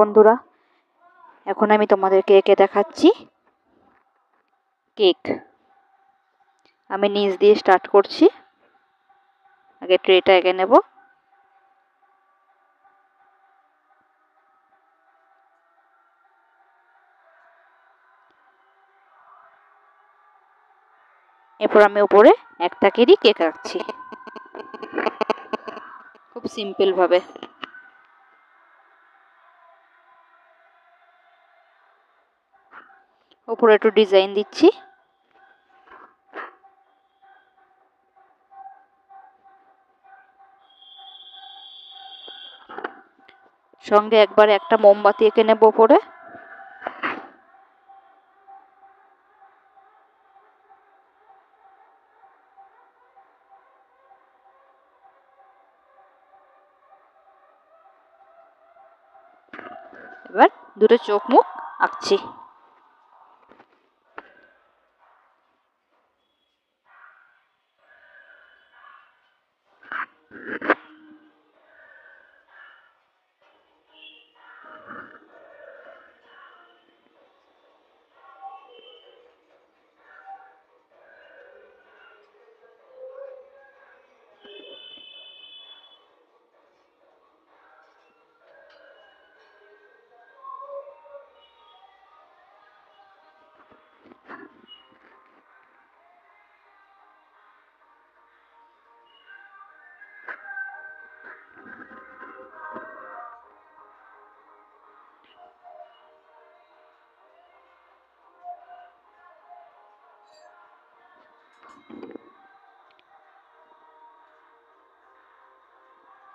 বন্ধুরা, এখন আমি তোমাদেরকে এঁকে দেখাচ্ছি কেক। আমি নিচ দিয়ে স্টার্ট করছি। আগে ট্রেটা এঁকে নেব। এরপর আমি উপরে এক তাকেরই কেক রাখছি, খুব সিম্পল ভাবে। উপরে একটু ডিজাইন দিচ্ছি। সঙ্গে একবার একটা মোমবাতি এঁকে নেব উপরে। এবার দুটো চোখ মুখ আঁকছি।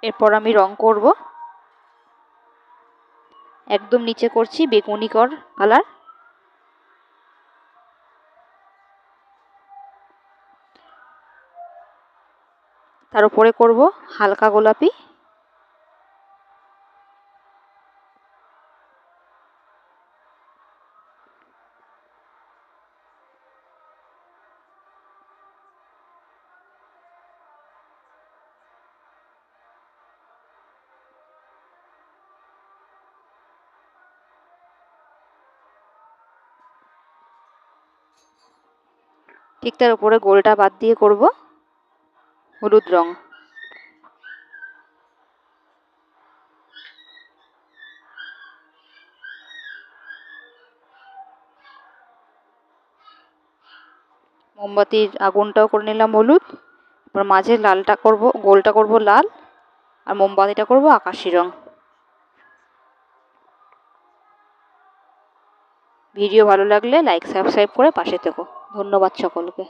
এরপর আমি রং করব। একদম নিচে করছি বেগুনি কালার, তার উপরে করব হালকা গোলাপি, ঠিক তার উপরে গোলটা বাদ দিয়ে করব হলুদ রং। মোমবাতির আগুনটাও করে নিলাম হলুদ। এবার মাঝে লালটা করব, গোলটা করব লাল, আর মোমবাতিটা করব আকাশি রং। ভিডিও ভালো লাগলে লাইক সাবস্ক্রাইব করে পাশে থেকো। ধন্যবাদ সকলকে।